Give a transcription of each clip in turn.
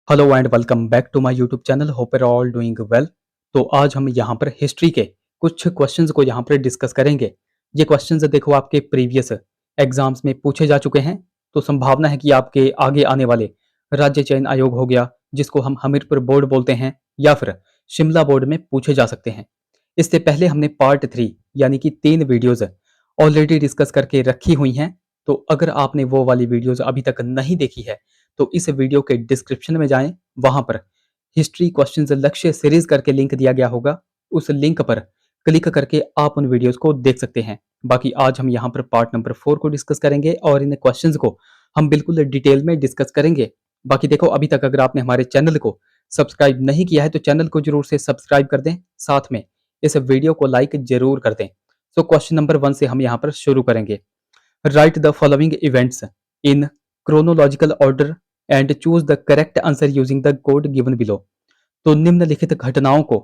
Hello and welcome back to my YouTube channel. Hope you all doing well. तो आज हम यहाँ पर हिस्ट्री के कुछ क्वेश्चंस को यहाँ पर डिस्कस करेंगे। ये क्वेश्चंस देखो आपके प्रीवियस एग्जाम्स में पूछे जा चुके हैं, तो संभावना है कि आपके आगे आने वाले राज्य चयन आयोग हो गया, जिसको हम हमीरपुर बोर्ड बोलते हैं, या फिर शिमला बोर्ड में पूछे जा सकते हैं। इससे पहले हमने पार्ट 3 यानी कि 3 वीडियोज़ ऑलरेडी डिस्कस करके रखी हुई हैं। तो अगर आपने वो वाली वीडियोज़ अभी तक नहीं देखी है तो इस वीडियो के डिस्क्रिप्शन में जाएं, वहां पर हिस्ट्री क्वेश्चंस लक्ष्य सीरीज करके लिंक दिया गया होगा। उस लिंक पर क्लिक करके आप उन वीडियोस को देख सकते हैं। बाकी आज हम यहाँ पर पार्ट नंबर 4 को डिस्कस करेंगे और इन क्वेश्चंस को हम बिल्कुल डिटेल में डिस्कस करेंगे। बाकी देखो, अभी तक अगर आपने हमारे चैनल को सब्सक्राइब नहीं किया है तो चैनल को जरूर से सब्सक्राइब कर दें, साथ में इस वीडियो को लाइक जरूर कर दें। सो क्वेश्चन नंबर 1 से हम यहाँ पर शुरू करेंगे। Right the following events in chronological order and choose the correct answer using the code given below. तो निम्नलिखित घटनाओं को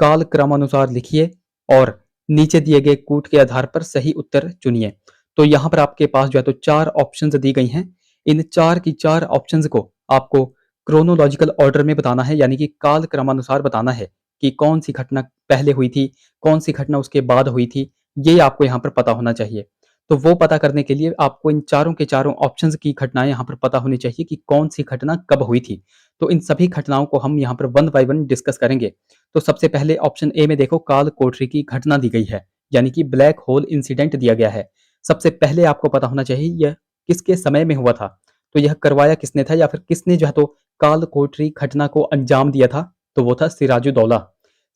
काल क्रमानुसार लिखिए और नीचे दिए गए कूट के आधार पर सही उत्तर चुनिए। तो यहाँ पर आपके पास जो है तो 4 ऑप्शंस दी गई हैं। इन 4 की 4 ऑप्शंस को आपको क्रोनोलॉजिकल ऑर्डर में बताना है, यानी कि काल क्रमानुसार बताना है कि कौन सी घटना पहले हुई थी, कौन सी घटना उसके बाद हुई थी। ये आपको यहाँ पर पता होना चाहिए। तो वो पता करने के लिए आपको इन चारों के चारों ऑप्शंस की घटनाएं यहाँ पर पता होनी चाहिए कि कौन सी घटना कब हुई थी। तो इन सभी घटनाओं को हम यहाँ पर वन बाय वन डिस्कस करेंगे। तो सबसे पहले ऑप्शन ए में देखो, काल कोठरी की घटना दी गई है, यानी कि ब्लैक होल इंसिडेंट दिया गया है। सबसे पहले आपको पता होना चाहिए यह किसके समय में हुआ था। तो यह करवाया किसने था, या फिर किसने जो है तो काल कोठरी घटना को अंजाम दिया था। तो वो था सिराजुद्दौला।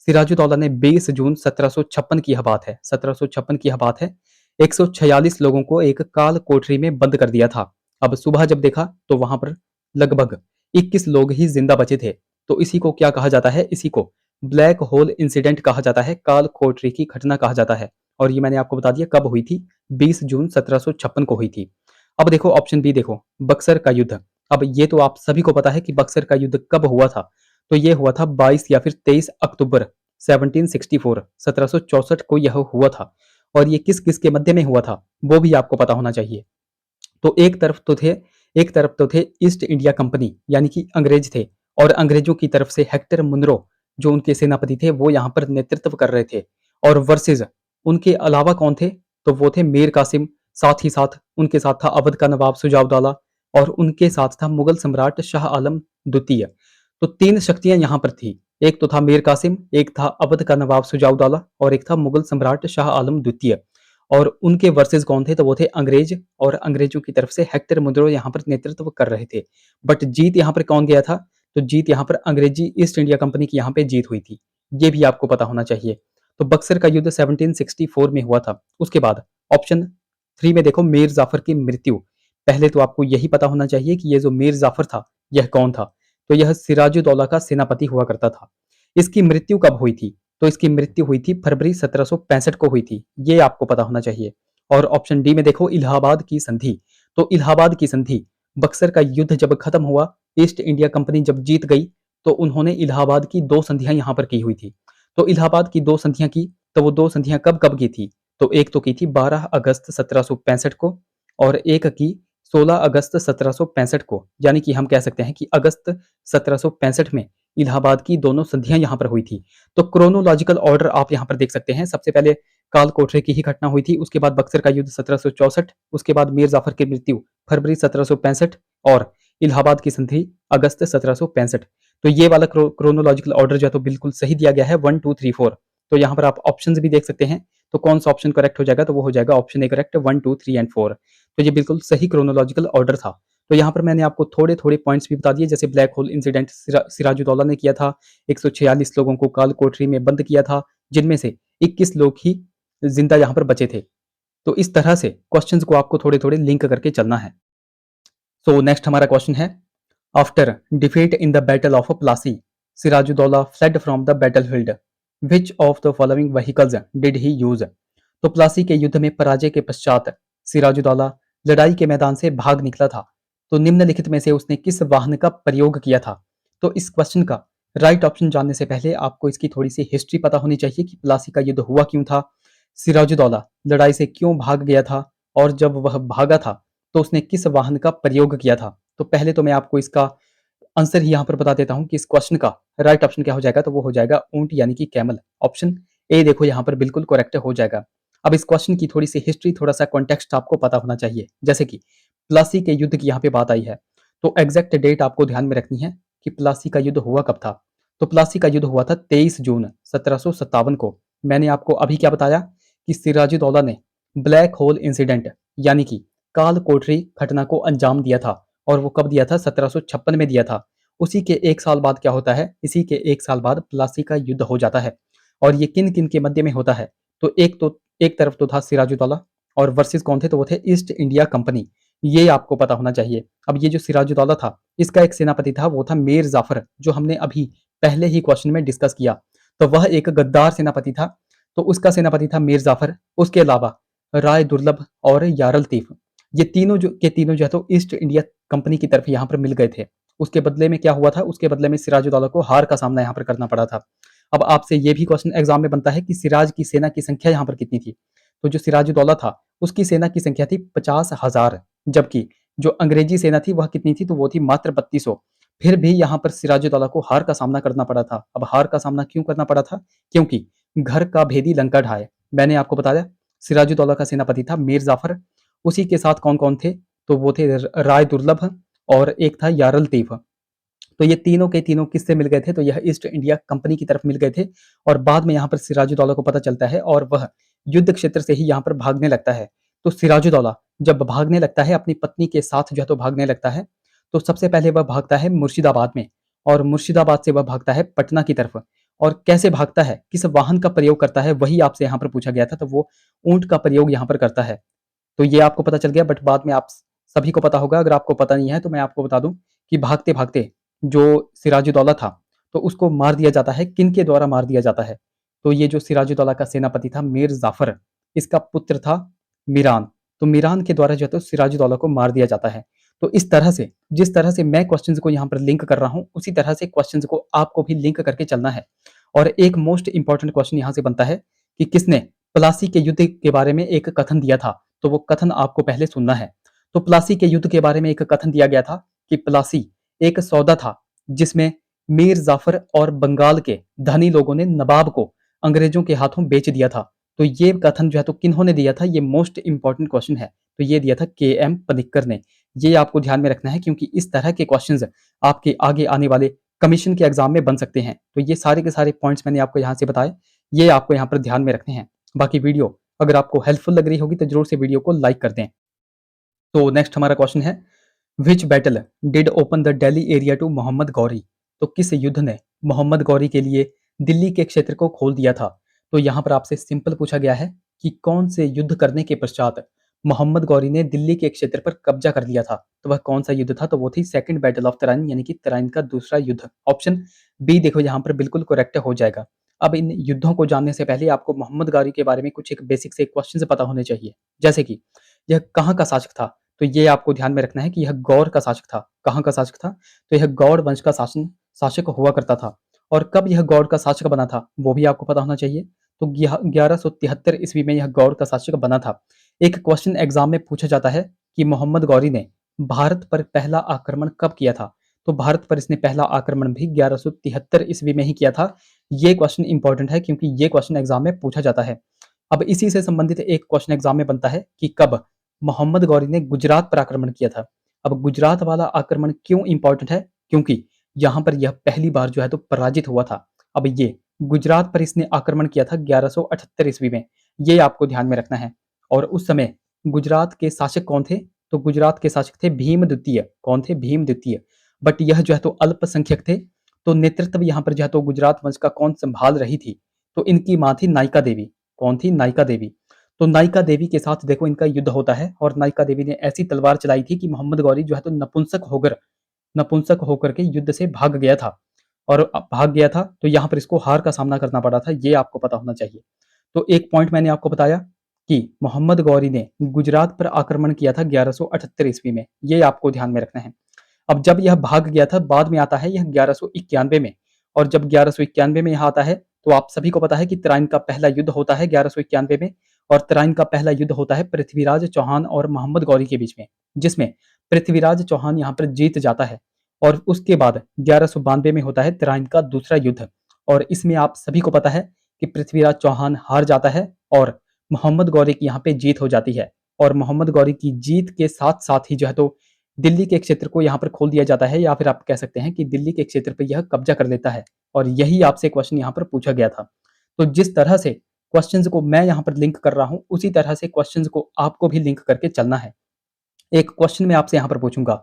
सिराजुद्दौला ने 20 जून 1756 की यह बात है, 1756 की यह बात है, 146 लोगों को एक काल कोठरी में बंद कर दिया था। अब सुबह जब देखा तो वहां पर लगभग 21 लोग ही जिंदा बचे थे। तो इसी को क्या कहा जाता है, इसी को ब्लैक होल इंसिडेंट कहा जाता है, काल कोठरी की घटना कहा जाता है। और ये मैंने आपको बता दिया कब हुई थी, 20 जून 1756 को हुई थी। अब देखो ऑप्शन बी देखो, बक्सर का युद्ध। अब ये तो आप सभी को पता है कि बक्सर का युद्ध कब हुआ था। तो ये हुआ था 22 या फिर 23 अक्टूबर 1764, 1764 को यह हुआ था। और ये किस किस के मध्य में हुआ था वो भी आपको पता होना चाहिए। तो एक तरफ तो थे ईस्ट इंडिया कंपनी, यानी कि अंग्रेज थे, और अंग्रेजों की तरफ से हेक्टर मुनरो जो उनके सेनापति थे वो यहाँ पर नेतृत्व कर रहे थे। और वर्सेज उनके अलावा कौन थे, तो वो थे मीर कासिम। साथ ही साथ उनके साथ था अवध का नवाब सुजाउद्दौला, और उनके साथ था मुगल सम्राट शाह आलम द्वितीय। तो 3 शक्तियां यहाँ पर थी। एक तो था मीर कासिम, एक था अवध का नवाब सुजाउद्दौला, और एक था मुगल सम्राट शाह आलम द्वितीय। और उनके वर्सेस कौन थे, तो वो थे अंग्रेज, और अंग्रेजों की तरफ से हेक्टर मुनरो यहाँ पर नेतृत्व कर रहे थे। बट जीत यहाँ पर कौन गया था, तो जीत यहाँ पर अंग्रेजी ईस्ट इंडिया कंपनी की यहाँ पे जीत हुई थी। ये भी आपको पता होना चाहिए। तो बक्सर का युद्ध 1764 में हुआ था। उसके बाद ऑप्शन 3 में देखो, मीर जाफर की मृत्यु। पहले तो आपको यही पता होना चाहिए कि ये जो मीर जाफर था यह कौन था। तो यह सिराजुद्दौला का सेनापति हुआ करता था। इसकी मृत्यु कब हुई थी, तो इसकी मृत्यु हुई थी फरवरी 1765 को हुई थी। ये आपको पता होना चाहिए। और ऑप्शन डी में देखो, इलाहाबाद की संधि। तो इलाहाबाद की संधि, बक्सर का युद्ध जब खत्म हुआ, ईस्ट इंडिया कंपनी जब जीत गई, तो उन्होंने इलाहाबाद की 2 संधियां यहाँ पर की हुई थी। तो इलाहाबाद की 2 संधियां की, तो वो 2 संधियां कब कब की थी, तो एक तो की थी 12 अगस्त 1765 को, और एक की 16 अगस्त 1765 को। यानी कि हम कह सकते हैं कि अगस्त 1765 में इलाहाबाद की दोनों संधियां यहाँ पर हुई थी। तो क्रोनोलॉजिकल ऑर्डर आप यहाँ पर देख सकते हैं। सबसे पहले काल कोठरी की ही घटना हुई थी, उसके बाद बक्सर का युद्ध 1764, उसके बाद मीर जाफर की मृत्यु फरवरी 1765, और इलाहाबाद की संधि अगस्त 1765। तो ये वाला क्रोनोलॉजिकल ऑर्डर जो है तो बिल्कुल सही दिया गया है, 1 2 3 4। तो यहाँ पर आप ऑप्शन भी देख सकते हैं। तो कौन सा ऑप्शन करेक्ट हो जाएगा, तो वो हो जाएगा ऑप्शन ए करेक्ट, 1 2 3 एंड 4। तो ये बिल्कुल सही क्रोनोलॉजिकल ऑर्डर था। तो यहाँ पर मैंने आपको थोड़े थोड़े पॉइंट्स भी बता दिए, जैसे ब्लैक होल इंसिडेंट सिराजुद्दौला ने किया था, 146 लोगों को काल कोठरी में बंद किया था, जिनमें से 21 लोग ही जिंदा यहाँ पर बचे थे। तो इस तरह से क्वेश्चंस को आपको थोड़े थोड़े लिंक करके चलना है। सो नेक्स्ट हमारा क्वेश्चन है, after defeat in the battle of Plassey, Sirajuddaulah fled from the battlefield, which of the following vehicles did he use. तो प्लासी के युद्ध में पराजय के पश्चात सिराजुद्दौला लड़ाई के मैदान से भाग निकला था। तो निम्नलिखित में से उसने किस वाहन का प्रयोग किया था। तो इस क्वेश्चन का राइट ऑप्शन जानने से पहले आपको इसकी थोड़ी सी हिस्ट्री पता होनी चाहिए कि प्लासी का युद्ध हुआ क्यों था, सिराजुद्दौला लड़ाई से क्यों भाग गया था, और जब वह भागा था तो उसने किस वाहन का प्रयोग किया था। तो पहले तो मैं आपको इसका आंसर ही यहाँ पर बता देता हूँ कि इस क्वेश्चन का राइट ऑप्शन क्या हो जाएगा, तो वो हो जाएगा ऊंट यानी कि कैमल। ऑप्शन ए देखो यहाँ पर बिल्कुल करेक्ट हो जाएगा। अब इस क्वेश्चन की थोड़ी सी हिस्ट्री, थोड़ा सा कॉन्टेक्स्ट आपको पता होना चाहिए। जैसे कि प्लासी के युद्ध की यहाँ पे बात आई है, तो एग्जैक्ट डेट आपको ध्यान में रखनी है कि प्लासी का युद्ध हुआ कब था। तो प्लासी का युद्ध हुआ था 23 जून 1757 को। मैंने आपको अभी क्या बताया कि सिराजुद्दौला ने ब्लैक होल इंसिडेंट यानी कि काल कोठरी घटना को अंजाम दिया था, और वो कब दिया था, 1756 में दिया था। उसी के एक साल बाद क्या होता है, इसी के एक साल बाद प्लासी का युद्ध हो जाता है। और ये किन किन के मध्य में होता है, तो एक तरफ तो था सिराजुद्दौला, और वर्सेस कौन थे, तो वो थे ईस्ट इंडिया कंपनी। ये आपको पता होना चाहिए। अब ये जो सिराजुद्दौला था, इसका एक सेनापति था, वो था मीर जाफर, जो हमने अभी पहले ही क्वेश्चन में डिस्कस किया। तो वह एक गद्दार सेनापति था, तो उसका सेनापति था मीर जाफर। उसके अलावा राय दुर्लभ और यारल तीफ, ये तीनों जो है तो ईस्ट इंडिया कंपनी की तरफ यहाँ पर मिल गए थे। उसके बदले में क्या हुआ था, उसके बदले में सिराजुद्दौला को हार का सामना यहाँ पर करना पड़ा था। अब आपसे ये भी क्वेश्चन एग्जाम में बनता है कि सिराज की सेना की संख्या यहाँ पर कितनी थी। तो जो सिराजुद्दौला था, उसकी सेना की संख्या थी 50,000, जबकि जो अंग्रेजी सेना थी वह कितनी थी, तो वो थी मात्र 3200। फिर भी यहाँ पर सिराजुद्दौला को हार का सामना करना पड़ा था। अब हार का सामना क्यों करना पड़ा था, क्योंकि घर का भेदी लंका ढाए। मैंने आपको बताया सिराजुद्दौला का सेनापति था मीर जाफर, उसी के साथ कौन कौन थे, तो वो थे राय दुर्लभ और एक था यारल तीफ। तो ये तीनों के तीनों किससे मिल गए थे, तो यह ईस्ट इंडिया कंपनी की तरफ मिल गए थे। और बाद में यहाँ पर सिराजुद्दौला को पता चलता है और वह युद्ध क्षेत्र से ही यहाँ पर भागने लगता है। तो सिराजुद्दौला जब भागने लगता है, अपनी पत्नी के साथ जो है तो भागने लगता है, तो सबसे पहले वह भागता है मुर्शिदाबाद में, और मुर्शिदाबाद से वह भागता है पटना की तरफ। और कैसे भागता है, किस वाहन का प्रयोग करता है, वही आपसे यहाँ पर पूछा गया था, तो वो ऊंट का प्रयोग यहाँ पर करता है। तो ये आपको पता चल गया, बट बाद में आप सभी को पता होगा। अगर आपको पता नहीं है तो मैं आपको बता दूं कि भागते भागते जो सिराजुद्दौला था, तो उसको मार दिया जाता है। किन के द्वारा मार दिया जाता है, तो ये जो सिराजुद्दौला का सेनापति था मीर जाफर, इसका पुत्र था मीरान। तो मीरान के द्वारा जो है तो सिराजुद्दौला को मार दिया जाता है। तो इस तरह से, जिस तरह से मैं क्वेश्चंस को यहाँ पर लिंक कर रहा हूँ, उसी तरह से क्वेश्चंस को आपको भी लिंक करके चलना है। और एक मोस्ट इंपॉर्टेंट क्वेश्चन यहाँ से बनता है कि किसने प्लासी के युद्ध के बारे में एक कथन दिया था, तो वो कथन आपको पहले सुनना है। तो प्लासी के युद्ध के बारे में एक कथन दिया गया था कि प्लासी एक सौदा था, जिसमें मीर जाफर और बंगाल के धनी लोगों ने नवाब को अंग्रेजों के हाथों बेच दिया था। तो ये कथन जो है तो किन्होंने दिया था, ये मोस्ट इंपॉर्टेंट क्वेश्चन है। तो ये दिया था के.एम. पनिक्कर ने। ये आपको ध्यान में रखना है, क्योंकि इस तरह के क्वेश्चंस आपके आगे आने वाले कमीशन के एग्जाम में बन सकते हैं। तो ये सारे के सारे पॉइंट्स मैंने आपको यहाँ से बताए, ये आपको यहाँ पर ध्यान में रखने हैं। बाकी वीडियो अगर आपको हेल्पफुल लग रही होगी तो जरूर से वीडियो को लाइक कर दें। तो नेक्स्ट हमारा क्वेश्चन है, which battle did open the Delhi area to Mohammad Ghori. तो किस युद्ध ने मोहम्मद गौरी के लिए दिल्ली के क्षेत्र को खोल दिया था। तो यहाँ पर आपसे सिंपल पूछा गया है कि कौन से युद्ध करने के पश्चात मोहम्मद गौरी ने दिल्ली के क्षेत्र पर कब्जा कर लिया था। तो वह कौन सा युद्ध था, तो वो थी सेकंड बैटल ऑफ तराइन, यानी कि तराइन का दूसरा युद्ध। ऑप्शन बी देखो यहाँ पर बिल्कुल करेक्ट हो जाएगा। अब इन युद्धों को जानने से पहले आपको मोहम्मद गौरी के बारे में कुछ एक बेसिक से क्वेश्चन पता होने चाहिए। जैसे कि यह कहाँ का शासक था, तो ये आपको ध्यान में रखना है कि यह गौड़ का शासक था। कहाँ का शासक था, तो यह गौड़ वंश का शासक हुआ करता था। और कब यह गौड़ का शासक बना था, वो भी आपको पता होना चाहिए। तो 1173 ईस्वी में यह गौड़ का शासक बना था। एक क्वेश्चन एग्जाम में पूछा जाता है कि मोहम्मद गौरी ने भारत पर पहला आक्रमण कब किया था। तो भारत पर इसने पहला आक्रमण भी 1173 ईस्वी में ही किया था। ये क्वेश्चन इंपॉर्टेंट है, क्योंकि ये क्वेश्चन एग्जाम में पूछा जाता है। अब इसी से संबंधित एक क्वेश्चन एग्जाम में बनता है कि कब मोहम्मद गौरी ने गुजरात पर आक्रमण किया था। अब गुजरात वाला आक्रमण क्यों इंपॉर्टेंट है, क्योंकि यहाँ पर यह पहली बार जो है तो पराजित हुआ था। अब ये गुजरात पर इसने आक्रमण किया था 1178 ईस्वी में, ये आपको ध्यान में रखना है। और उस समय गुजरात के शासक कौन थे, तो गुजरात के शासक थे भीम द्वितीय। कौन थे, भीम द्वितीय। बट यह जो है तो अल्पसंख्यक थे। तो नेतृत्व यहाँ पर जो है तो गुजरात वंश का कौन संभाल रही थी, तो इनकी माँ थी नायिका देवी। कौन थी, नायिका देवी। तो नायिका देवी के साथ देखो इनका युद्ध होता है, और नायिका देवी ने ऐसी तलवार चलाई थी कि मोहम्मद गौरी जो है तो नपुंसक होकर के युद्ध से भाग गया था। और भाग गया था, तो यहाँ पर इसको हार का सामना करना पड़ा था। ये आपको पता होना चाहिए। तो एक पॉइंट मैंने आपको बताया कि मोहम्मद गौरी ने गुजरात पर आक्रमण किया था 1178 ईस्वी में, ये आपको ध्यान में रखना है। अब जब यह भाग गया था, बाद में आता है यह 1191 में। और जब 1191 में यहाँ आता है, तो आप सभी को पता है कि तराइन का पहला युद्ध होता है 1191 में। और तराइन का पहला युद्ध होता है पृथ्वीराज चौहान और मोहम्मद गौरी के बीच में, जिसमें पृथ्वीराज चौहान यहाँ पर जीत जाता है। और उसके बाद 1192 में होता है तराइन का दूसरा युद्ध, और इसमें आप सभी को पता है कि पृथ्वीराज चौहान हार जाता है और मोहम्मद गौरी की यहाँ पे जीत हो जाती है। और मोहम्मद गौरी की जीत के साथ साथ ही जो है तो दिल्ली के क्षेत्र को यहाँ पर खोल दिया जाता है, या फिर आप कह सकते हैं कि दिल्ली के क्षेत्र पर यह कब्जा कर लेता है। और यही आपसे क्वेश्चन यहाँ पर पूछा गया था। तो जिस तरह से क्वेश्चंस को मैं यहाँ पर लिंक कर रहा हूँ, उसी तरह से क्वेश्चंस को आपको भी लिंक करके चलना है। एक क्वेश्चन मैं आपसे यहाँ पर पूछूंगा,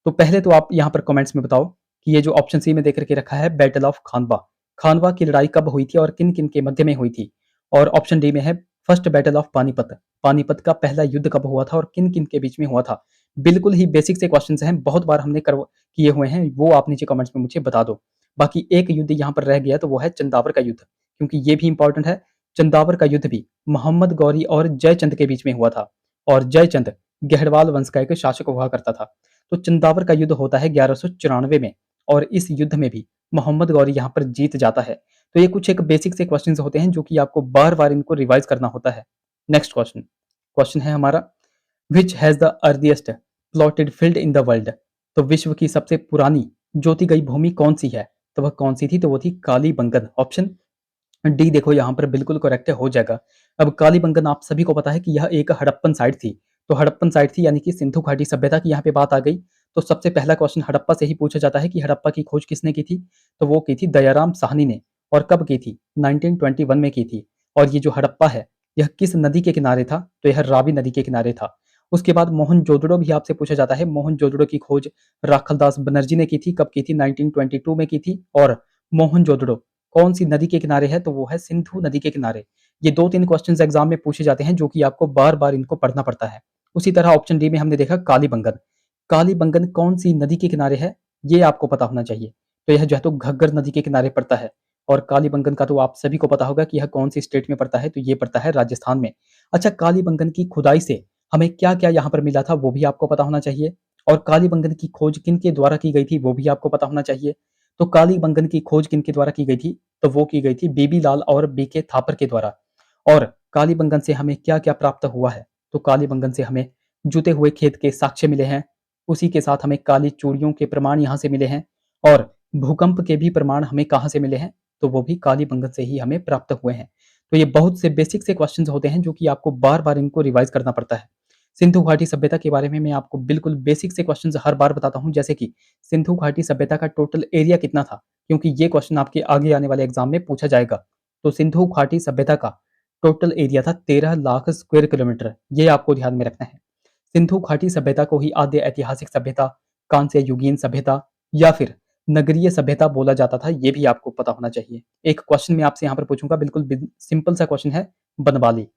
तो पहले तो आप यहाँ पर कमेंट्स में बताओ कि ये जो ऑप्शन सी में देकर के रखा है बैटल ऑफ खानवा, खानवा की लड़ाई कब हुई थी और किन किन के मध्य में हुई थी। और ऑप्शन डी में है first battle of Panipat, Panipat का पहला युद्ध कब हुआ था और किन किन के बीच में हुआ था। बिल्कुल ही बेसिक से क्वेश्चन हैं, बहुत बार हमने किए हुए हैं, वो आप नीचे कमेंट्स में मुझे बता दो। बाकी एक युद्ध यहाँ पर रह गया, तो वो है चंदावर का युद्ध, क्योंकि ये भी इंपॉर्टेंट है। चंदावर का युद्ध भी मोहम्मद गौरी और जयचंद के बीच में हुआ था, और जयचंद गहरवाल वंश का एक शासक हुआ करता था। तो चंदावर का युद्ध होता है 1194 में, और इस युद्ध में भी मोहम्मद गौरी यहाँ पर जीत जाता है। तो ये कुछ एक बेसिक से क्वेश्चंस होते हैं जो कि आपको बार बार इनको रिवाइज करना होता है। नेक्स्ट क्वेश्चन, क्वेश्चन है हमारा, which has the earliest plotted field in the world. तो विश्व की सबसे पुरानी जोती गई भूमि कौन सी है, तो वह कौन सी थी, तो वो थी कालीबंगन। ऑप्शन डी देखो यहाँ पर बिल्कुल करेक्ट हो जाएगा। अब कालीबंगन आप सभी को पता है कि यह एक हड़प्पन साइट थी, तो हड़प्पन साइट थी यानी कि सिंधु घाटी सभ्यता की यहाँ पे बात आ गई। तो सबसे पहला क्वेश्चन हड़प्पा से ही पूछा जाता है कि हड़प्पा की खोज किसने की थी, तो वो की थी दयाराम साहनी ने। और कब की थी, 1921 में की थी। और ये जो हड़प्पा है यह किस नदी के किनारे था, तो यह रावी नदी के किनारे था। उसके बाद मोहनजोदड़ो भी आपसे पूछा जाता है, मोहनजोदड़ो की खोज राखलदास बनर्जी ने की थी, कब की थी, 1922 में की थी। और मोहनजोदड़ो कौन सी नदी के किनारे है, तो वो है सिंधु नदी के किनारे। ये 2-3 क्वेश्चंस एग्जाम में पूछे जाते हैं जो कि आपको बार-बार इनको पढ़ना पड़ता है। उसी तरह ऑप्शन डी में हमने देखा कालीबंगन, कालीबंगन कौन सी नदी के किनारे है, ये आपको पता होना चाहिए। तो यह जो है तो घग्गर नदी के किनारे पड़ता है। और कालीबंगन का तो आप सभी को पता होगा कि यह कौन सी स्टेट में पड़ता है, तो ये पड़ता है राजस्थान में। अच्छा, कालीबंगन की खुदाई से हमें क्या-क्या यहाँ पर मिला था, वो भी आपको पता होना चाहिए। और कालीबंगन की खोज किनके द्वारा की गई थी, वो भी आपको पता होना चाहिए। तो कालीबंगन की खोज किनके द्वारा की गई थी, तो वो की गई थी बीबी लाल और बीके थापर के द्वारा। और कालीबंगन से हमें क्या-क्या प्राप्त हुआ है, तो कालीबंगन से हमें जुते हुए खेत के साक्ष्य मिले हैं, उसी के साथ हमें काली चूड़ियों के प्रमाण यहाँ से मिले हैं, और भूकंप के भी प्रमाण हमें कहाँ से मिले हैं, तो वो भी कालीबंगन से ही हमें प्राप्त हुए हैं। तो ये बहुत से बेसिक से क्वेश्चंस होते हैं जो कि आपको बार-बार इनको रिवाइज करना पड़ता है। सिंधु घाटी सभ्यता के बारे में मैं आपको बिल्कुल बेसिक से क्वेश्चंस हर बार बताता हूँ, जैसे कि सिंधु घाटी सभ्यता का टोटल एरिया कितना था, क्योंकि ये क्वेश्चन आपके आगे आने वाले एग्जाम में पूछा जाएगा। तो सिंधु घाटी सभ्यता का टोटल एरिया था 13 लाख स्क्वायर किलोमीटर, ये आपको ध्यान में रखना है। सिंधु घाटी सभ्यता को ही आद्य ऐतिहासिक सभ्यता, कांस्य युगीन सभ्यता या फिर नगरीय सभ्यता बोला जाता था, ये भी आपको पता होना चाहिए। एक क्वेश्चन मैं आपसे यहाँ पर पूछूंगा, बिल्कुल सिंपल सा क्वेश्चन है, बनवाली।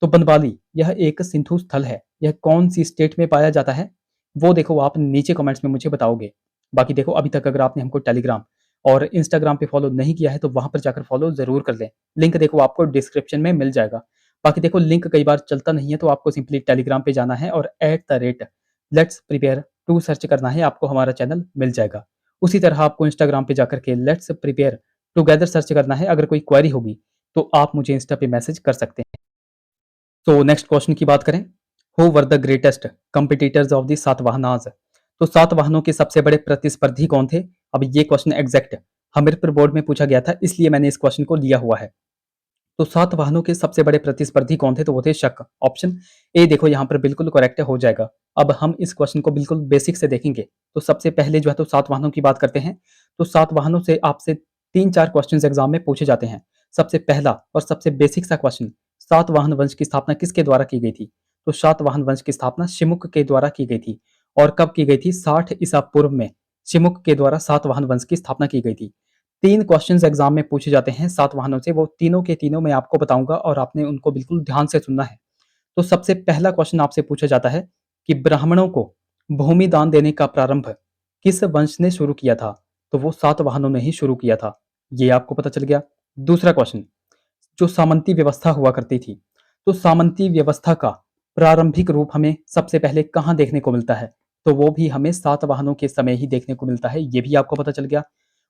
तो बनवाली यह एक सिंधु स्थल है, यह कौन सी स्टेट में पाया जाता है, वो देखो आप नीचे कमेंट्स में मुझे बताओगे। बाकी देखो, अभी तक अगर आपने हमको टेलीग्राम और इंस्टाग्राम पे फॉलो नहीं किया है तो वहां पर जाकर फॉलो जरूर कर लें। लिंक देखो आपको डिस्क्रिप्शन में मिल जाएगा। बाकी देखो, लिंक कई बार चलता नहीं है, तो आपको सिंपली टेलीग्राम पे जाना है और @लेट्स प्रिपेयर टू सर्च करना है, आपको हमारा चैनल मिल जाएगा। उसी तरह आपको इंस्टाग्राम पे जाकर के लेट्स प्रिपेयर टुगेदर सर्च करना है। अगर कोई क्वेरी होगी तो आप मुझे इंस्टा पे मैसेज कर सकते हैं। तो नेक्स्ट क्वेश्चन की बात करें, who were the greatest competitors of the Satavahanas. तो सातवाहनों के सबसे बड़े प्रतिस्पर्धी कौन थे। अब ये क्वेश्चन एग्जैक्ट हमीरपुर बोर्ड में पूछा गया था, इसलिए मैंने इस क्वेश्चन को लिया हुआ है। तो सातवाहनों के सबसे बड़े प्रतिस्पर्धी कौन थे, तो वो थे शक। ऑप्शन ए देखो यहाँ पर बिल्कुल करेक्ट हो जाएगा। अब हम इस क्वेश्चन को बिल्कुल बेसिक से देखेंगे। तो सबसे पहले जो है तो सातवाहनों की बात करते हैं। तो सातवाहनों से आपसे 3-4 क्वेश्चन एग्जाम में पूछे जाते हैं। सबसे पहला और सबसे बेसिक सा क्वेश्चन, सातवाहन वंश की स्थापना किसके द्वारा की गई थी। तो सातवाहन वंश की स्थापना शिमुक के द्वारा की गई थी। और कब की गई थी, 60 ईसा पूर्व में शिमुक के द्वारा सातवाहन वंश की स्थापना की गई थी। 3 क्वेश्चंस एग्जाम में पूछे जाते हैं सातवाहनों से, वो तीनों के तीनों मैं आपको बताऊंगा और आपने उनको बिल्कुल ध्यान से सुनना है। तो सबसे पहला क्वेश्चन आपसे पूछा जाता है कि ब्राह्मणों को भूमि दान देने का प्रारंभ किस वंश ने शुरू किया था, तो वो सातवाहनों ने ही शुरू किया था, ये आपको पता चल गया। दूसरा क्वेश्चन, जो सामंती व्यवस्था हुआ करती थी, तो सामंती व्यवस्था का प्रारंभिक रूप हमें सबसे पहले कहाँ देखने को मिलता है, तो वो भी हमें सातवाहनों के समय ही देखने को मिलता है, ये भी आपको पता चल गया।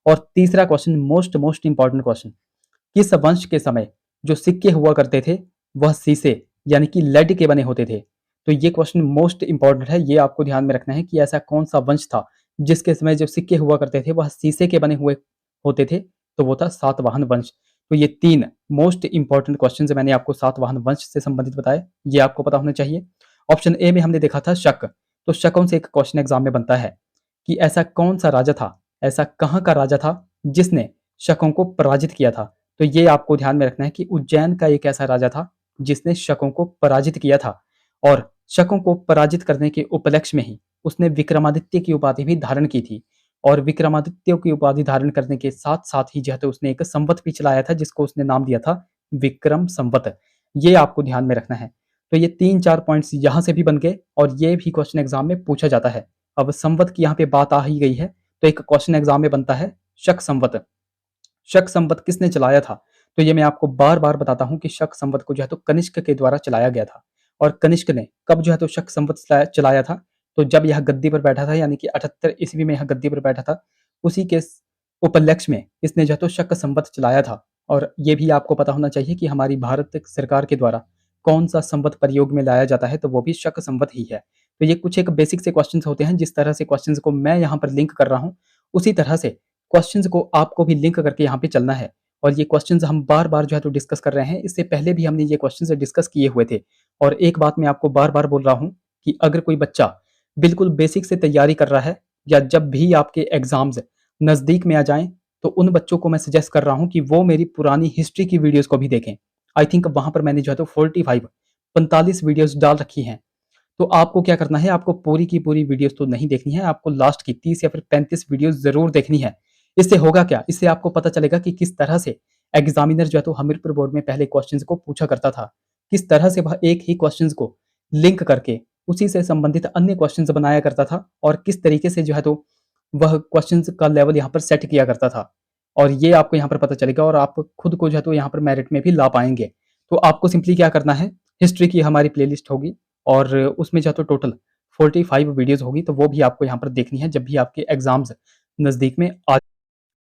और तीसरा question, most most important question, किस वंश के समय जो सिक्के हुआ करते थे वह शीशे यानी कि लेड के बने होते थे। तो ये क्वेश्चन मोस्ट इंपॉर्टेंट है, ये आपको ध्यान में रखना है कि ऐसा कौन सा वंश था जिसके समय जो सिक्के हुआ करते थे वह शीशे के बने हुए होते थे, तो वो था सातवाहन वंश। तो ये 3 मोस्ट इम्पोर्टेंट क्वेश्चंस मैंने आपको सातवाहन वंश से संबंधित बताए, ये आपको पता होना चाहिए। ऑप्शन ए में हमने देखा था शक, तो शकों से एक क्वेश्चन एग्जाम में बनता है कि ऐसा कौन-सा राजा था, ऐसा कहाँ का राजा था जिसने शकों को पराजित किया था? तो ये आपको ध्यान में रखना है कि उज्जैन का एक ऐसा राजा था जिसने शकों को पराजित किया था और शकों को पराजित करने के उपलक्ष्य में ही उसने विक्रमादित्य की उपाधि भी धारण की थी और विक्रमादित्य की उपाधि धारण करने के साथ-साथ ही जो है तो उसने एक संवत भी चलाया था जिसको उसने नाम दिया था विक्रम संवत। ये आपको ध्यान में रखना है। तो ये 3-4 पॉइंट्स यहाँ से भी बन गए और ये भी क्वेश्चन एग्जाम में पूछा जाता है। अब संवत की यहाँ पे बात आ ही गई है, तो एक क्वेश्चन एग्जाम में बनता है शक संवत। शक संवत किसने चलाया था? तो ये मैं आपको बार-बार बताता हूँ कि शक संवत को जो है तो कनिष्क के द्वारा चलाया गया था और कनिष्क ने कब जो है तो शक संवत चलाया था? तो जब यह गद्दी पर बैठा था यानी कि 78 ईस्वी में यह गद्दी पर बैठा था, उसी के उपलक्ष्य में इसने जो है तो शक संवत चलाया था और ये भी आपको पता होना चाहिए कि हमारी भारत सरकार के द्वारा कौन-सा संवत प्रयोग में लाया जाता है, तो वो भी शक संवत ही है। तो ये कुछ एक बेसिक से क्वेश्चन्स होते हैं, जिस तरह से क्वेश्चन्स को मैं यहाँ पर लिंक कर रहा हूँ, उसी तरह से क्वेश्चंस को आपको भी लिंक करके यहाँ पे चलना है और ये क्वेश्चंस हम बार-बार जो है तो डिस्कस कर रहे हैं। इससे पहले भी हमने ये क्वेश्चंस डिस्कस किए हुए थे और एक बात मैं आपको बार-बार बोल रहा हूँ कि अगर कोई बच्चा बिल्कुल बेसिक से तैयारी कर रहा है या जब भी आपके एग्ज़ाम्स नज़दीक में आ जाएँ, तो उन बच्चों को मैं सजेस्ट कर रहा हूँ कि वो मेरी पुरानी हिस्ट्री की वीडियोज़ को भी देखें। आई थिंक वहाँ पर मैंने जो है तो 45 वीडियोज़ डाल रखी हैं। तो आपको क्या करना है, आपको पूरी की पूरी वीडियोज़ तो नहीं देखनी है, आपको लास्ट की 30 या फिर 35 वीडियोज़ ज़रूर देखनी है। इससे होगा क्या? इससे आपको पता चलेगा कि किस तरह से एग्ज़ामिनर जो है तो हमीरपुर बोर्ड में पहले क्वेश्चंस को पूछा करता था। किस तरह से वह एक ही क्वेश्चंस को लिंक करके उसी से संबंधित अन्य क्वेश्चंस बनाया करता था और किस तरीके से जो है तो वह क्वेश्चंस का लेवल यहाँ पर सेट किया करता था। और ये आपको यहाँ पर पता चलेगा और आप खुद को जो है तो यहाँ पर मेरिट में भी ला पाएँगे। तो आपको सिंपली क्या करना है, हिस्ट्री की हमारी प्लेलिस्ट होगी और उसमें जो है तो टोटल 45 वीडियोज़ होगी, तो वो भी आपको यहाँ पर देखनी है जब भी आपके एग्ज़ाम्स नज़दीक में आ।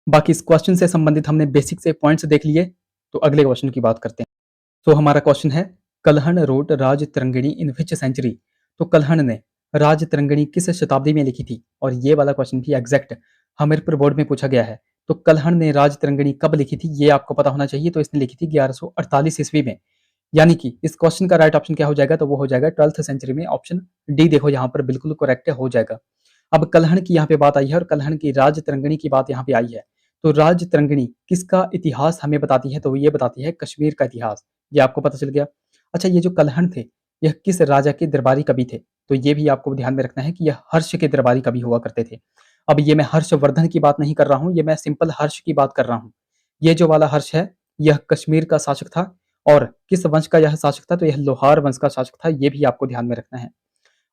बाकी इस क्वेश्चन से संबंधित हमने बेसिक से पॉइंट्स देख लिए, तो अगले क्वेश्चन की बात करते हैं। तो हमारा क्वेश्चन है, Kalhana wrote Rajatarangini in which century? तो कल्हण ने राज तरंगिणी किस शताब्दी में लिखी थी? और ये वाला क्वेश्चन भी एग्जैक्ट हमीरपुर बोर्ड में पूछा गया है। तो कल्हण ने राज तरंगिणी कब लिखी थी, ये आपको पता होना चाहिए। तो इसने लिखी थी 1148 ईस्वी में, यानी कि इस क्वेश्चन का राइट ऑप्शन क्या हो जाएगा? तो वो हो जाएगा 12th सेंचुरी में। ऑप्शन डी देखो यहाँ पर बिल्कुल करेक्ट हो जाएगा। अब कल्हण की यहाँ पे बात आई है और कल्हण की राज तरंगिणी की बात यहाँ पे आई है। तो राज तरंगिणी किसका इतिहास हमें बताती है? तो ये बताती है कश्मीर का इतिहास। ये आपको पता चल गया। अच्छा, ये जो कल्हण थे, यह किस राजा के दरबारी कवि थे? तो ये भी आपको ध्यान में रखना है कि यह हर्ष के दरबारी कवि हुआ करते थे। अब ये मैं हर्षवर्धन की बात नहीं कर रहा हूँ, ये मैं सिंपल हर्ष की बात कर रहा हूँ। ये जो वाला हर्ष है, यह कश्मीर का शासक था और किस वंश का यह शासक था? तो यह लोहार वंश का शासक था। ये भी आपको ध्यान में रखना है।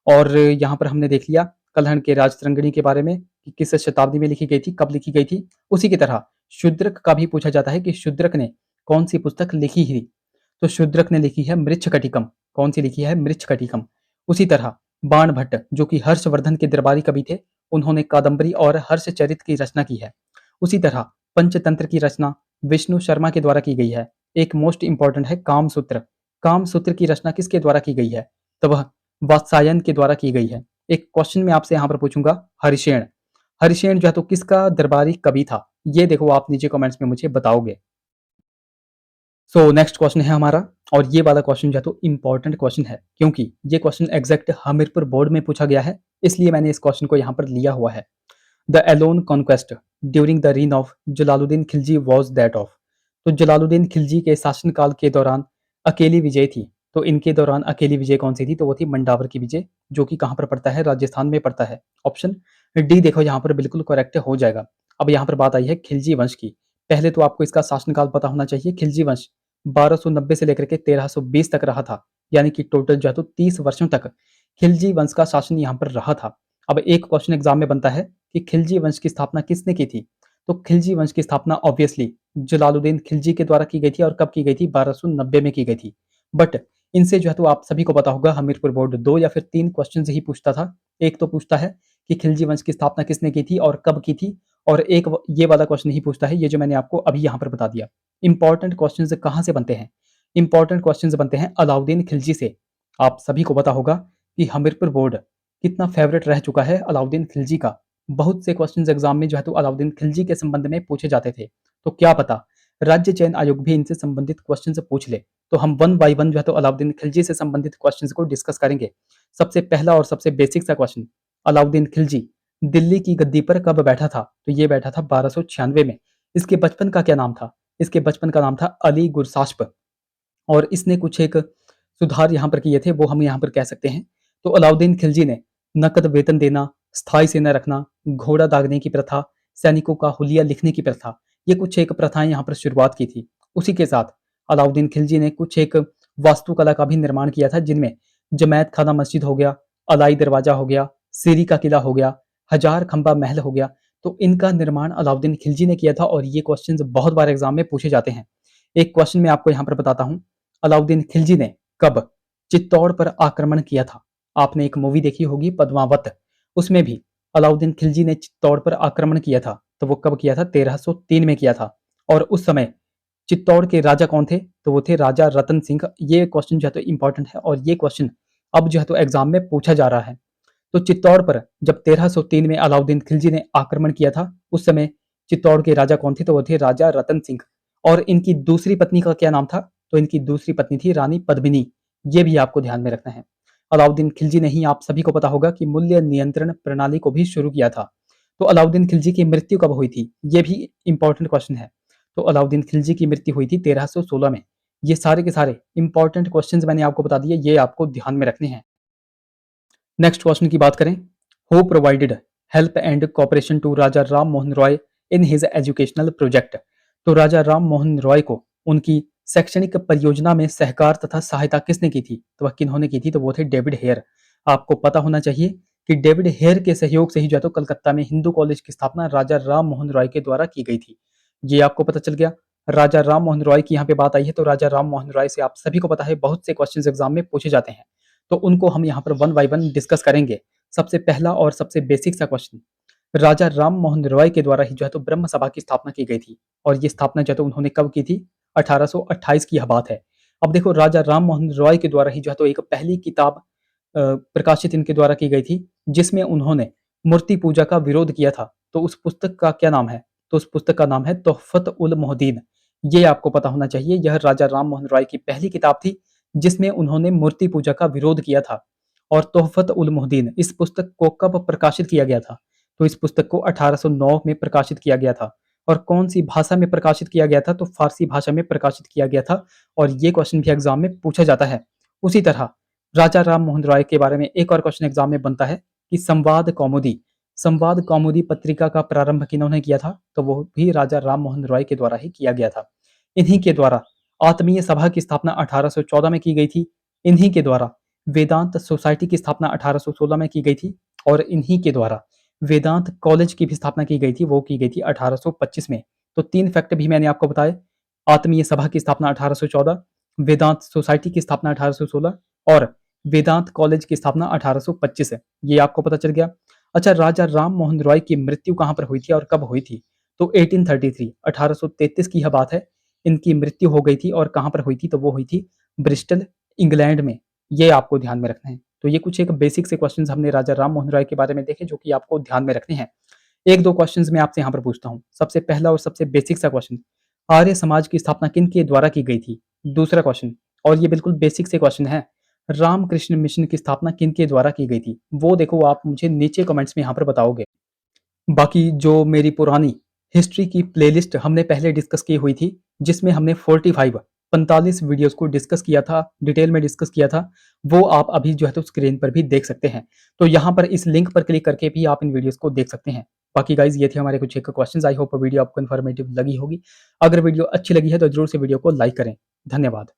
और यहाँ पर हमने देख लिया कल्हण के राजतरंगिणी के बारे में कि किस शताब्दी में लिखी गई थी, कब लिखी गई थी। उसी की तरह शूद्रक का भी पूछा जाता है कि शूद्रक ने कौन सी पुस्तक लिखी थी? तो शूद्रक ने लिखी है मृच्छकटिकम। कौन सी लिखी है? मृच्छकटिकम। उसी तरह बाणभट्ट जो कि हर्षवर्धन के दरबारी कवि थे, उन्होंने कादम्बरी और हर्षचरित की रचना की है। उसी तरह पंचतंत्र की रचना विष्णु शर्मा के द्वारा की गई है। एक मोस्ट इंपॉर्टेंट है कामसूत्र। कामसूत्र की रचना किसके द्वारा की गई है? तो वह वात्सायन के द्वारा की गई है। एक क्वेश्चन मैं आपसे यहाँ पर पूछूंगा, हरिशेन। हरिशेन जो है तो किसका दरबारी कवि था? ये देखो आप नीचे कमेंट्स में मुझे बताओगे। सो नेक्स्ट क्वेश्चन है हमारा और ये वाला क्वेश्चन जो है तो इंपॉर्टेंट क्वेश्चन है क्योंकि ये क्वेश्चन एग्जैक्ट हमीरपुर बोर्ड में पूछा गया है, इसलिए मैंने इस क्वेश्चन को यहाँ पर लिया हुआ है। The alone conquest during the reign of Jalaluddin Khilji was that of? तो जलालुद्दीन खिलजी के शासनकाल के दौरान अकेली विजय थी, तो इनके दौरान अकेली विजय कौन सी थी? तो वो थी मंडावर की विजय, जो कि कहाँ पर पड़ता है? राजस्थान में पड़ता है। ऑप्शन डी देखो यहाँ पर बिल्कुल करेक्ट हो जाएगा। अब यहाँ पर बात आई है खिलजी वंश की। पहले तो आपको इसका शासनकाल पता होना चाहिए। खिलजी वंश 1290 से लेकर के 1320 तक रहा था, यानी कि टोटल जो है तो 30 वर्षों तक खिलजी वंश का शासन यहाँ पर रहा था। अब एक क्वेश्चन एग्जाम में बनता है कि खिलजी वंश की स्थापना किसने की थी? तो खिलजी वंश की स्थापना ऑब्वियसली जलालुद्दीन खिलजी के द्वारा की गई थी और कब की गई थी? 1290 में की गई थी। बट इनसे जो है तो आप सभी को पता होगा हमीरपुर बोर्ड 2 या फिर 3 क्वेश्चन ही पूछता था। एक तो पूछता है कि खिलजी वंश की स्थापना किसने की थी और कब की थी, और एक ये वाला क्वेश्चन ही पूछता है, ये जो मैंने आपको अभी यहाँ पर बता दिया। इंपॉर्टेंट क्वेश्चंस कहाँ से बनते हैं? इंपॉर्टेंट क्वेश्चंस बनते हैं अलाउद्दीन खिलजी से। आप सभी को पता होगा कि हमीरपुर बोर्ड कितना फेवरेट रह चुका है अलाउद्दीन खिलजी का। बहुत से क्वेश्चंस एग्जाम में जो है तो अलाउद्दीन खिलजी के संबंध में पूछे जाते थे। तो क्या पता राज्य चयन आयोग भी इनसे संबंधित क्वेश्चन पूछ ले। तो हम वन बाय वन जो है तो अलाउद्दीन खिलजी से संबंधित क्वेश्चन को डिस्कस करेंगे। सबसे पहला और सबसे बेसिक सा क्वेश्चन, अलाउद्दीन खिलजी दिल्ली की गद्दी पर कब बैठा था? तो ये बैठा था 1296 में। इसके बचपन का क्या नाम था? इसके बचपन का नाम था अली गुरसाश्प। और इसने कुछ एक सुधार यहाँ पर किए थे, वो हम यहाँ पर कह सकते हैं। तो अलाउद्दीन खिलजी ने नकद वेतन देना, स्थायी सेना रखना, घोड़ा दागने की प्रथा, सैनिकों का हुलिया लिखने की प्रथा, ये कुछ एक प्रथाएं यहाँ पर शुरुआत की थी। उसी के साथ अलाउद्दीन खिलजी ने कुछ एक वास्तुकला का भी निर्माण किया था, जिनमें जमैत खाना मस्जिद हो गया, अलाई दरवाजा हो गया, सीरी का किला हो गया, हजार खंबा महल हो गया। तो इनका निर्माण अलाउद्दीन खिलजी ने किया था और ये क्वेश्चन बहुत बार एग्जाम में पूछे जाते हैं। एक क्वेश्चन मैं आपको यहाँ पर बताता हूँ, अलाउद्दीन खिलजी ने कब चित्तौड़ पर आक्रमण किया था? आपने एक मूवी देखी होगी पद्मावत, उसमें भी अलाउद्दीन खिलजी ने चित्तौड़ पर आक्रमण किया था। तो वो कब किया था? 1303 में किया था। और उस समय चित्तौड़ के राजा कौन थे? तो वो थे राजा रतन सिंह। ये क्वेश्चन जो है तो इंपॉर्टेंट है और ये क्वेश्चन अब जो है तो एग्जाम में पूछा जा रहा है। तो चित्तौड़ पर जब 1303 में अलाउद्दीन खिलजी ने आक्रमण किया था, उस समय चित्तौड़ के राजा कौन थे? तो वो थे राजा रतन सिंह। और इनकी दूसरी पत्नी का क्या नाम था? तो इनकी दूसरी पत्नी थी रानी पद्मिनी। ये भी आपको ध्यान में रखना है। अलाउद्दीन खिलजी ने ही, आप सभी को पता होगा कि मूल्य नियंत्रण प्रणाली को भी शुरू किया था। तो अलाउद्दीन खिलजी की मृत्यु कब हुई थी? ये भी इंपॉर्टेंट क्वेश्चन है। तो अलाउद्दीन खिलजी की मृत्यु हुई थी 1316 में। ये सारे के सारे इंपॉर्टेंट क्वेश्चंस मैंने आपको बता दिए, ये आपको ध्यान में रखने हैं। नेक्स्ट क्वेश्चन की बात करें, who provided help and cooperation to Raja Ram Mohan Roy in his educational project? तो राजा राम मोहन रॉय को उनकी शैक्षणिक परियोजना में सहकार तथा सहायता किसने की थी? तो वह किन्होंने की थी? तो वो थे डेविड हेयर। आपको पता होना चाहिए कि डेविड हेयर के सहयोग से ही जो है तो कलकत्ता में हिंदू कॉलेज की स्थापना राजा राम मोहन रॉय के द्वारा की गई थी। ये आपको पता चल गया। राजा राम मोहन रॉय की यहाँ पे बात आई है, तो राजा राम मोहन रॉय से आप सभी को पता है बहुत से क्वेश्चंस एग्जाम में पूछे जाते हैं। तो उनको हम यहाँ पर वन बाय वन डिस्कस करेंगे। सबसे पहला और सबसे बेसिक सा क्वेश्चन, राजा राम मोहन रॉय के द्वारा ही जो है तो ब्रह्म सभा की स्थापना की गई थी। और ये स्थापना जो है तो उन्होंने कब की थी? 1828 की यह बात है। अब देखो, राजा राम मोहन रॉय के द्वारा ही जो है तो एक पहली किताब प्रकाशित इनके द्वारा की गई थी, जिसमें उन्होंने मूर्ति पूजा का विरोध किया था। तो उस पुस्तक का क्या नाम है? तो उस पुस्तक का नाम है तोहफत उल मोहद्दीन। ये आपको पता होना चाहिए। यह राजा राम मोहन रॉय की पहली किताब थी, जिसमें उन्होंने मूर्ति पूजा का विरोध किया था। और तोहफत उल मोहद्दीन, इस पुस्तक को कब प्रकाशित किया गया था? तो इस पुस्तक को 1809 में प्रकाशित किया गया था। और कौन सी भाषा में प्रकाशित किया गया था? तो फारसी भाषा में प्रकाशित किया गया था। और ये क्वेश्चन भी एग्जाम में पूछा जाता है। उसी तरह राजा राम मोहन रॉय के बारे में एक और क्वेश्चन एग्जाम में बनता है कि संवाद कौमुदी पत्रिका का प्रारंभ किन्होंने किया था? तो वो भी राजा राम मोहन रॉय के द्वारा ही किया गया था। इन्हीं के द्वारा आत्मीय सभा की स्थापना 1814 में की गई थी। इन्हीं के द्वारा वेदांत सोसाइटी की स्थापना 1816 में की गई थी। और इन्हीं के द्वारा वेदांत कॉलेज की भी स्थापना की गई थी, वो की गई थी 1825 में। तो 3 फैक्ट भी मैंने आपको बताए। आत्मीय सभा की स्थापना 1814, वेदांत सोसाइटी की स्थापना 1816 और वेदांत कॉलेज की स्थापना 1825 है। ये आपको पता चल गया। अच्छा, राजा राम मोहन रॉय की मृत्यु कहाँ पर हुई थी और कब हुई थी? तो 1833 की यह बात है। इनकी मृत्यु हो गई थी और कहाँ पर हुई थी? तो वो हुई थी ब्रिस्टल, इंग्लैंड में। ये आपको ध्यान में रखना है। तो ये कुछ एक बेसिक से क्वेश्चंस हमने राजा राम मोहन रॉय के बारे में देखे, जो कि आपको ध्यान में रखने हैं। एक दो क्वेश्चंस मैं आपसे यहाँ पर पूछता हूँ। सबसे पहला और सबसे बेसिक सा क्वेश्चन, आर्य समाज की स्थापना किन के द्वारा की गई थी? दूसरा क्वेश्चन, और ये बिल्कुल बेसिक से क्वेश्चन है, रामकृष्ण मिशन की स्थापना किन के द्वारा की गई थी? वो देखो, आप मुझे नीचे कमेंट्स में यहाँ पर बताओगे। बाकी जो मेरी पुरानी हिस्ट्री की प्लेलिस्ट हमने पहले डिस्कस की हुई थी, जिसमें हमने 45 वीडियोस को डिस्कस किया था, डिटेल में डिस्कस किया था, वो आप अभी जो है तो स्क्रीन पर भी देख सकते हैं। तो यहाँ पर इस लिंक पर क्लिक करके भी आप इन वीडियोस को देख सकते हैं। बाकी गाइज, ये थे हमारे कुछ एक क्वेश्चंस। आई होप वीडियो आपको इन्फॉर्मेटिव लगी होगी। अगर वीडियो अच्छी लगी है तो जरूर से वीडियो को लाइक करें। धन्यवाद।